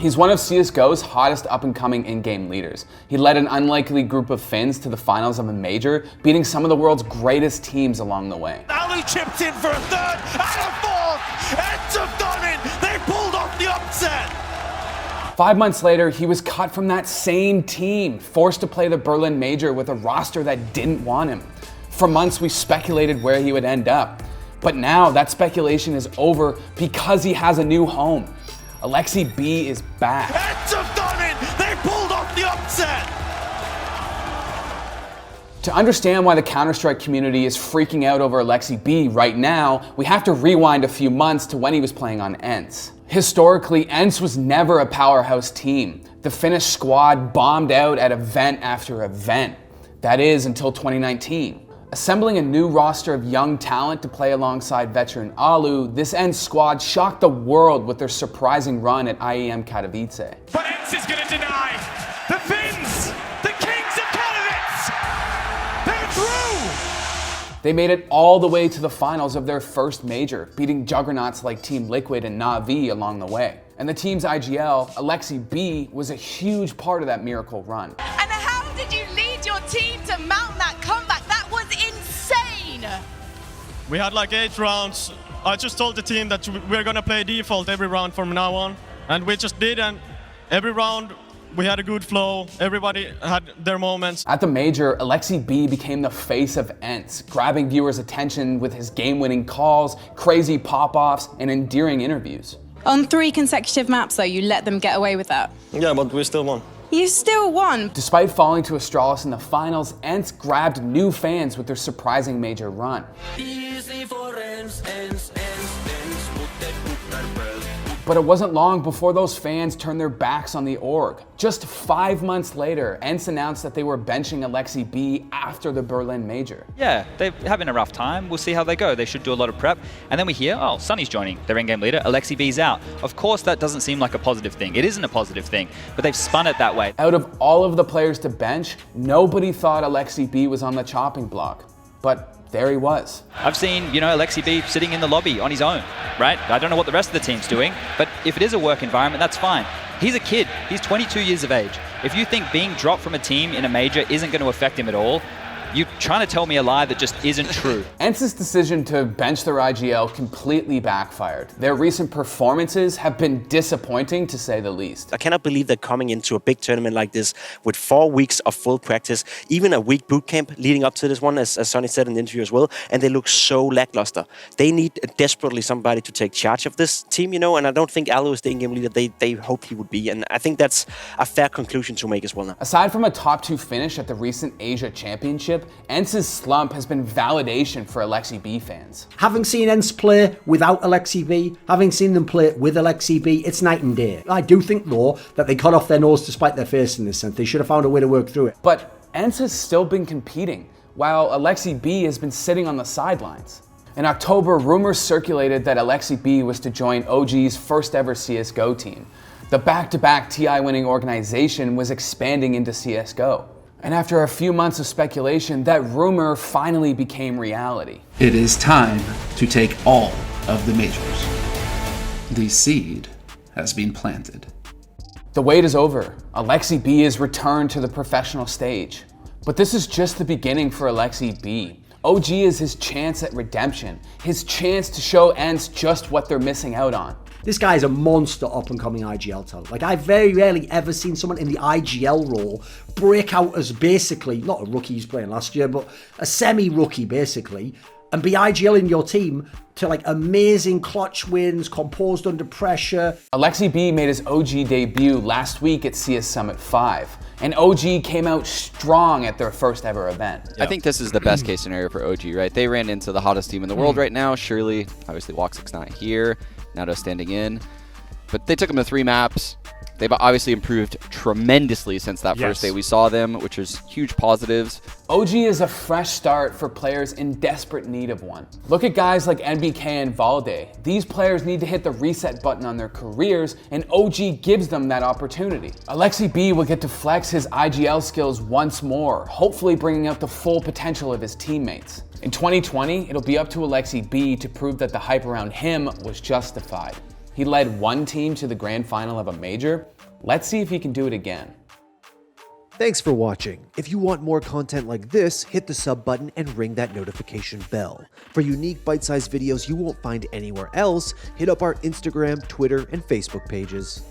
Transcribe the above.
He's one of CSGO's hottest up-and-coming in-game leaders. He led an unlikely group of Finns to the finals of a major, beating some of the world's greatest teams along the way. Ali chipped in for a third and a fourth. Ents have done it. They pulled off the upset. 5 months later, he was cut from that same team, forced to play the Berlin Major with a roster that didn't want him. For months, we speculated where he would end up. But now that speculation is over because he has a new home. Aleksib is back. Ents have done it. They pulled off the upset. To understand why the Counter-Strike community is freaking out over Aleksib right now, we have to rewind a few months to when he was playing on Ents. Historically, Ents was never a powerhouse team. The Finnish squad bombed out at event after event. That is, until 2019. Assembling a new roster of young talent to play alongside veteran Alu, this Ents squad shocked the world with their surprising run at IEM Katowice. But Ents is going to deny. The Finns, the kings of Katowice, they're through. They made it all the way to the finals of their first major, beating juggernauts like Team Liquid and Na'Vi along the way. And the team's IGL, Aleksib, was a huge part of that miracle run. And how did you lead your team to mount that comeback? That was insane! We had like 8 rounds. I just told the team that we're gonna play default every round from now on. And we just did, and every round we had a good flow. Everybody had their moments. At the major, Aleksib became the face of Ents, grabbing viewers' attention with his game-winning calls, crazy pop-offs, and endearing interviews. On 3 consecutive maps, though, you let them get away with that. Yeah, but we still won. You still won. Despite falling to Astralis in the finals, Ents grabbed new fans with their surprising major run. But it wasn't long before those fans turned their backs on the org. Just 5 months later, Ents announced that they were benching Aleksib after the Berlin Major. Yeah, they're having a rough time. We'll see how they go. They should do a lot of prep. And then we hear, oh, Sunny's joining, their in-game leader. Aleksib's out. Of course, that doesn't seem like a positive thing. It isn't a positive thing, but they've spun it that way. Out of all of the players to bench, nobody thought Aleksib was on the chopping block. But there he was. I've seen, Aleksib sitting in the lobby on his own, right? I don't know what the rest of the team's doing, but if it is a work environment, that's fine. He's a kid. He's 22 years of age. If you think being dropped from a team in a major isn't going to affect him at all, you're trying to tell me a lie that just isn't true. Ents' decision to bench their IGL completely backfired. Their recent performances have been disappointing, to say the least. I cannot believe that coming into a big tournament like this with 4 weeks of full practice, even a week boot camp leading up to this one, as Sonny said in the interview as well, and they look so lackluster. They need desperately somebody to take charge of this team, and I don't think Alu is the in-game leader they hope he would be, and I think that's a fair conclusion to make as well now. Aside from a top 2 finish at the recent Asia Championship, Ents' slump has been validation for Aleksib fans. Having seen Ents play without Aleksib, having seen them play with Aleksib, it's night and day. I do think, though, that they cut off their nose to spite their face in this sense. They should have found a way to work through it. But Ents has still been competing, while Aleksib has been sitting on the sidelines. In October, rumors circulated that Aleksib was to join OG's first ever CSGO team. The back-to-back TI winning organization was expanding into CSGO. And after a few months of speculation, that rumor finally became reality. It is time to take all of the majors. The seed has been planted. The wait is over. Aleksib is returned to the professional stage. But this is just the beginning for Aleksib. OG is his chance at redemption, his chance to show Ents just what they're missing out on. This guy is a monster up-and-coming IGL talent. Like, I've very rarely ever seen someone in the IGL role break out as basically, not a rookie he's playing last year, but a semi-rookie, basically, and be IGL in your team to, like, amazing clutch wins, composed under pressure. Aleksib made his OG debut last week at CS Summit 5, and OG came out strong at their first ever event. I think this is the best case scenario for OG, right? They ran into the hottest team in the world right now, surely. Obviously, Walk's not here. Nato standing in, but they took them to 3 maps. They've obviously improved tremendously since that first day we saw them, which is huge positives. OG is a fresh start for players in desperate need of one. Look at guys like NBK and Valde. These players need to hit the reset button on their careers, and OG gives them that opportunity. Aleksib will get to flex his IGL skills once more, hopefully bringing out the full potential of his teammates. In 2020, it'll be up to Aleksib to prove that the hype around him was justified. He led one team to the grand final of a major. Let's see if he can do it again. Thanks for watching. If you want more content like this, hit the sub button and ring that notification bell. For unique bite-sized videos you won't find anywhere else, hit up our Instagram, Twitter, and Facebook pages.